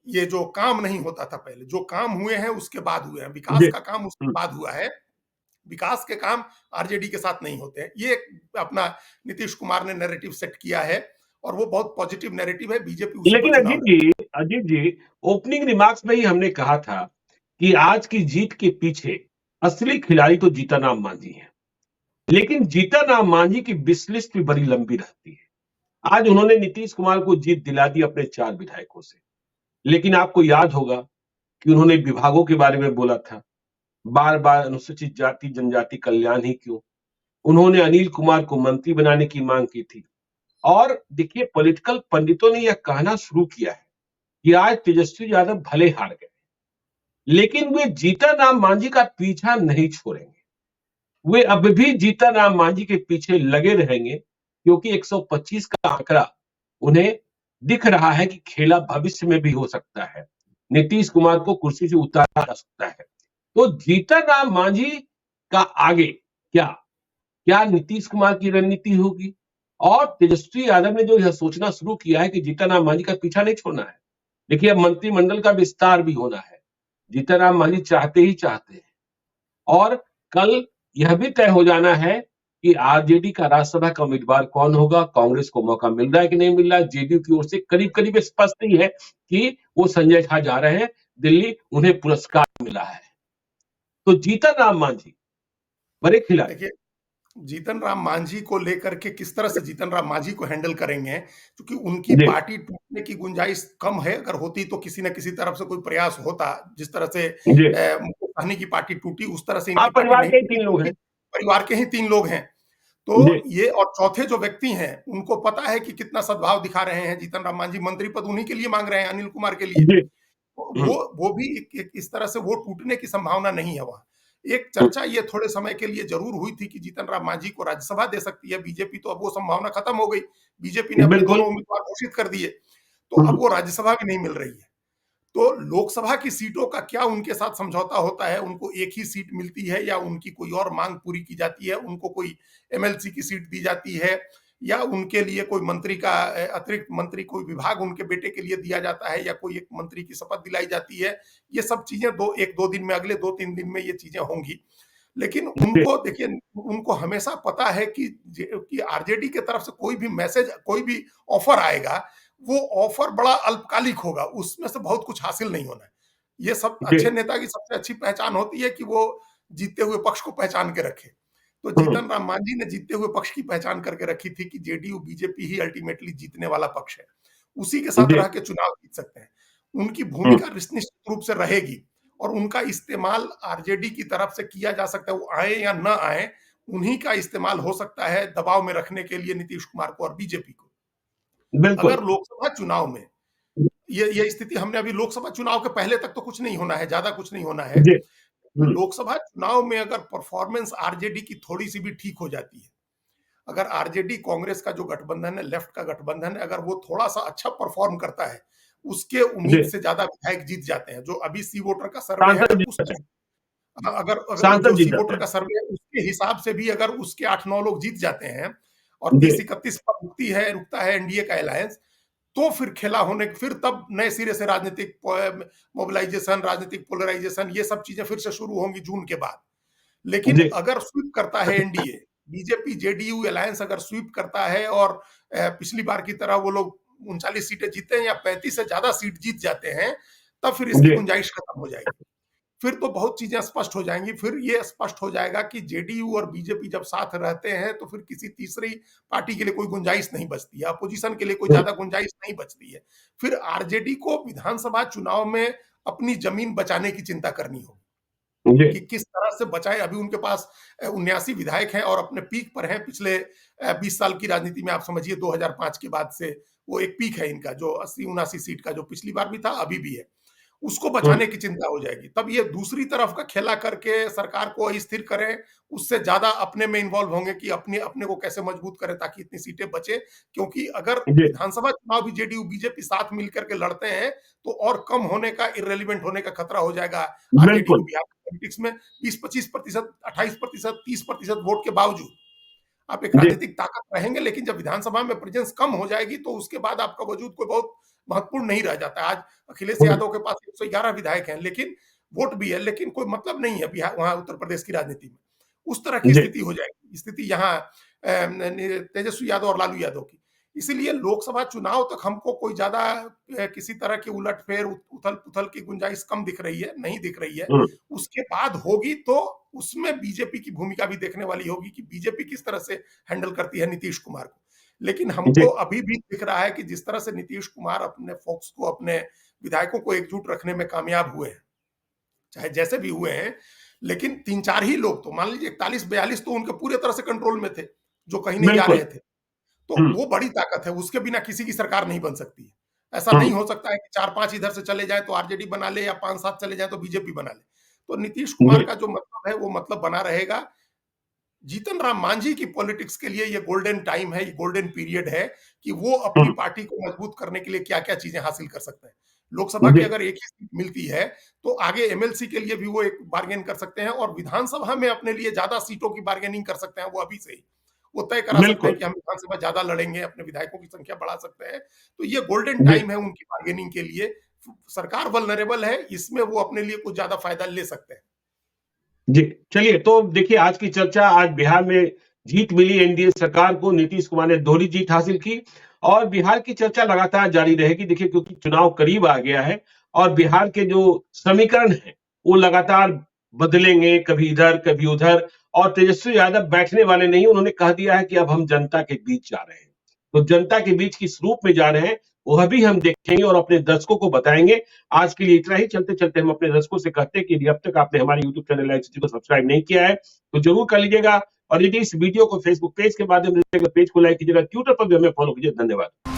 ये जो काम नहीं होता था पहले, जो काम हुए हैं उसके बाद हुए हैं, विकास जी का काम उसके बाद हुआ है। विकास के काम आरजेडी के साथ नहीं होते हैं। ये अपना नीतीश कुमार ने नैरेटिव सेट किया है और वो बहुत पॉजिटिव नैरेटिव है, बीजेपी उसी लेकिन पर चुनाव लड़े। अजीत जी ओपनिंग रिमार्क्स में ही हमने कहा था कि आज की जीत के पीछे असली खिलाड़ी तो जीतनराम मांझी है, लेकिन जीतनराम मांझी की विश लिस्ट भी बड़ी लंबी रहती है। आज उन्होंने नीतीश कुमार को जीत दिला दी अपने 4 विधायकों से, लेकिन आपको याद होगा कि उन्होंने विभागों के बारे में बोला था, बार बार अनुसूचित जाति जनजाति कल्याण ही क्यों, उन्होंने अनिल कुमार को मंत्री बनाने की मांग की थी। और देखिए पॉलिटिकल पंडितों ने यह कहना शुरू किया है कि आज तेजस्वी यादव भले हार गए, लेकिन वे जीतनराम मांझी का पीछा नहीं छोड़ेंगे। वे अब भी जीतनराम मांझी के पीछे लगे रहेंगे, क्योंकि 125 का आंकड़ा उन्हें दिख रहा है कि खेला भविष्य में भी हो सकता है, नीतीश कुमार को कुर्सी से उतारा जा सकता है। तो जीतनराम मांझी का आगे क्या क्या नीतीश कुमार की रणनीति होगी? और तेजस्वी यादव ने जो यह सोचना शुरू किया है कि जीतनराम मांझी का पीछा नहीं छोड़ना है। देखिए अब मंत्रिमंडल का विस्तार भी होना है, जीतनराम मांझी चाहते ही चाहते हैं। और कल यह भी तय हो जाना है कि आरजेडी का राज्यसभा का उम्मीदवार कौन होगा, कांग्रेस को मौका मिल रहा है कि नहीं मिल रहा है। जेडीयू की ओर से करीब-करीब स्पष्ट ही है कि वो संजय झा जा रहे हैं दिल्ली, उन्हें पुरस्कार मिला है। तो जीतन राम मांझी बड़े खिलाड़ी। देखिए, जीतन राम मांझी को लेकर के किस तरह से जीतन राम मांझी को हैंडल करेंगे, क्योंकि उनकी जी, पार्टी टूटने की गुंजाइश कम है। अगर होती तो किसी न किसी तरफ से कोई प्रयास होता। जिस तरह से जी। मुकेश सहनी की पार्टी टूटी, उस तरह से हाँ, इनकी पार्टी परिवार नहीं के ही टूटी 3 लोग क्योंकि हैं। परिवार के ही 3 लोग हैं। जी, तो ये और चौथे जो व्यक्ति हैं, उनको पता है कि कितना सद्भाव दिखा रहे हैं। जीतन राम मांझी मंत्री पद उन्हीं के लिए माँग रहे हैं, अनिल कुमार के लिए। जी। हुँ, वो भी एक इस तरह से वो टूटने की संभावना नहीं है वहाँ। एक हुँ। चर्चा ये थोड़े समय के लिए ज़रूर हुई थी कि जीतन राम मांझी को राज्यसभा दे सकती है बीजेपी, तो अब वो संभावना खत्म हो गई। बीजेपी ने अपने बिल्कुल। दोनों उम्मीदवार घोषित कर दिए, तो हुँ, अब वो राज्यसभा भी नहीं मिल रही है। तो लोकसभा की सीटों का क्या उनके साथ समझौता होता है? उनको एक ही सीट मिलती है या उनकी कोई और माँग पूरी की जाती है? उनको कोई एमएलसी की सीट दी जाती है या उनके लिए कोई मंत्री का अतिरिक्त मंत्री कोई विभाग उनके बेटे के लिए दिया जाता है या कोई एक मंत्री की शपथ दिलाई जाती है? ये सब चीज़ें 1-2 दिन में, अगले 2-3 दिन में ये चीज़ें होंगी। लेकिन जी, उनको देखिए, उनको हमेशा पता है कि आरजेडी की तरफ से कोई भी मैसेज, कोई भी ऑफर आएगा, वो ऑफर बड़ा अल्पकालिक होगा, उसमें से बहुत कुछ हासिल नहीं होना है। ये सब जी। अच्छे नेता की सबसे अच्छी पहचान होती है कि वो जीतते हुए पक्ष को पहचान के रखे। तो हुँ, जीतन राम मांझी ने जीतते हुए पक्ष की पहचान करके रखी थी कि जेडीयू, बीजेपी ही अल्टीमेटली जीतने वाला पक्ष है। उसी के साथ जी, रह के चुनाव जीत सकते हैं। उनकी हुँ, भूमिका निश्चित रूप से रहेगी और उनका इस्तेमाल आरजेडी की तरफ से किया जा सकता है, वो आए या ना आए, उन्हीं का इस्तेमाल हो सकता है दबाव में रखने के लिए नीतीश कुमार को और बीजेपी को। बिल्कुल। अगर लोकसभा चुनाव में ये स्थिति, हमने अभी लोकसभा चुनाव के पहले तक तो कुछ नहीं होना है, ज़्यादा कुछ नहीं होना है। जी, हुँ, लोकसभा चुनाव में अगर परफॉर्मेंस आरजेडी की थोड़ी-सी भी ठीक हो जाती है, अगर आरजेडी कांग्रेस का जो गठबंधन है, लेफ्ट का गठबंधन है, अगर वो थोड़ा-सा अच्छा परफॉर्म करता है, उसके जी। उम्मीद से ज़्यादा विधायक जीत जाते हैं। जो अभी सी वोटर का सर्वे है, सांसद जीत उस जाते हैं, अगर अगर सांसद जो जीत सी जाते वोटर हैं। का सर्वे है, उसके हिसाब से भी अगर उसके 8-9 लोग जीत जाते हैं और जी, 30-31 पर रुकता है एनडीए का अलायंस, तो फिर खेला होने, फिर तब नए सिरे से राजनीतिक मोबिलाइजेशन, राजनीतिक पोलराइजेशन, ये सब चीजें फिर से शुरू होंगी जून के बाद। लेकिन जी, अगर स्वीप करता है एनडीए, बीजेपी जेडीयू अलायंस अगर स्वीप करता है और पिछली बार की तरह वो लोग 39 सीटें जीते हैं या 35 से ज्यादा सीट जीत जाते हैं, तब फिर इसकी जी, गुंजाइश खत्म हो जाएगी। फिर तो बहुत चीजें स्पष्ट हो जाएंगी। फिर ये स्पष्ट हो जाएगा कि जेडीयू और बीजेपी जब साथ रहते हैं तो फिर किसी तीसरी पार्टी के लिए कोई गुंजाइश नहीं बचती है, अपोजिशन के लिए कोई हुँ, ज्यादा गुंजाइश नहीं बचती है। फिर आरजेडी को विधानसभा चुनाव में अपनी जमीन बचाने की चिंता करनी होगी जी, कि किस तरह से बचाएं। अभी उनके पास 79 विधायक हैं और अपने पीक पर हैं। पिछले 20 साल की राजनीति में आप समझिए 2005 के बाद से वो एक पीक है इनका, जो 80-79 सीट का, जो पिछली बार भी था अभी भी है। उसको हुँ, बचाने की चिंता हो जाएगी। तब ये दूसरी तरफ का खेला करके सरकार को अस्थिर करें, उससे ज़्यादा अपने में इन्वॉल्व होंगे कि अपने अपने को कैसे मजबूत करें ताकि इतनी सीटें बचें। क्योंकि अगर जी, विधानसभा चुनाव भी जेडीयू, बीजेपी साथ मिलकर के लड़ते हैं, तो और कम होने का, इर्रेलेवेंट होने का खतरा हो जाएगा आरजेडी को बिल्कुल। बिहार पॉलिटिक्स में। 20-25%, 28%, 30% वोट के बावजूद आप एक जी, राजनीतिक ताकत रहेंगे, लेकिन जब विधानसभा में प्रेजेंस कम हो जाएगी तो उसके बाद आपका वजूद कोई बहुत महत्वपूर्ण नहीं रह जाता। आज अखिलेश हुँ, यादव के पास 111 विधायक हैं, लेकिन वोट भी है, लेकिन कोई मतलब नहीं है बिहार, वहां उत्तर प्रदेश की राजनीति में। उस तरह की जी, स्थिति हो जाएगी, स्थिति यहाँ तेजस्वी यादव और लालू यादव की। इसीलिए लोकसभा चुनाव तक हमको कोई ज्यादा किसी तरह की उलटफेर, उथल पुथल की गुंजाइश कम दिख रही है, नहीं दिख रही है। हुँ, उसके बाद होगी तो उसमें बीजेपी की भूमिका भी देखने वाली होगी कि बीजेपी किस तरह से हैंडल करती है नीतीश कुमार को। लेकिन हमको जी, अभी भी दिख रहा है कि जिस तरह से नीतीश कुमार अपने फोक्स को, अपने विधायकों को एकजुट रखने में कामयाब हुए हैं, चाहे जैसे भी हुए हैं, लेकिन 3-4 ही लोग, तो मान लीजिए 41-42 तो उनके पूरे तरह से कंट्रोल में थे, जो कहीं नहीं जा बिल्कुल। रहे थे। तो हुँ, वो बड़ी ताकत है, उसके बिना किसी की सरकार नहीं बन सकती है। ऐसा हुँ, नहीं हो सकता है कि 4-5 इधर से चले जाएँ तो आरजेडी बना ले या 5-7 चले जाएँ तो बीजेपी बना ले। तो नीतीश कुमार जी, का जो मतलब है वो मतलब बना रहेगा। जीतन राम मांझी की पॉलिटिक्स के लिए ये गोल्डन टाइम है, ये गोल्डन पीरियड है कि वो अपनी हुँ, पार्टी को मजबूत करने के लिए क्या-क्या चीज़ें हासिल कर सकते हैं। लोकसभा की जी, अगर एक ही सीट मिलती है, तो आगे एमएलसी के लिए भी वो एक बार्गेन कर सकते हैं और विधानसभा में अपने लिए ज़्यादा सीटों की बार्गेनिंग कर सकते हैं वो अभी से ही। वो तय करा सकते हैं बिल्कुल। कि हम विधानसभा ज़्यादा लड़ेंगे, अपने विधायकों की संख्या बढ़ा सकते हैं। तो ये गोल्डन जी, टाइम है उनकी बार्गेनिंग के लिए। सरकार वल्नरेबल है, इसमें वो अपने लिए कुछ ज़्यादा फ़ायदा ले सकते हैं। जी, चलिए तो देखिए आज की चर्चा, आज बिहार में जीत मिली एनडीए सरकार को, नीतीश कुमार ने दोहरी जीत हासिल की और बिहार की चर्चा लगातार जारी रहेगी। देखिए क्योंकि चुनाव करीब आ गया है और बिहार के जो समीकरण हैं, वो लगातार बदलेंगे, कभी इधर, कभी उधर और तेजस्वी यादव बैठने वाले नहीं, उन्होंने कह दिया है कि अब हम जनता के बीच जा रहे हैं। तो जनता के बीच किस रूप में जा रहे हैं, वह भी हम देखेंगे और अपने दर्शकों को बताएँगे। आज के लिए इतना ही। चलते-चलते हम अपने दर्शकों से कहते हैं कि यदि अब तक आपने हमारे यूट्यूब चैनल लाइव सिटी को सब्सक्राइब नहीं किया है, तो ज़रूर कर लीजिएगा और यदि इस वीडियो को फेसबुक पेज के माध्यम से पेज को लाइक कीजिएगा, ट्विटर पर भी हमें फॉलो कीजिए। धन्यवाद।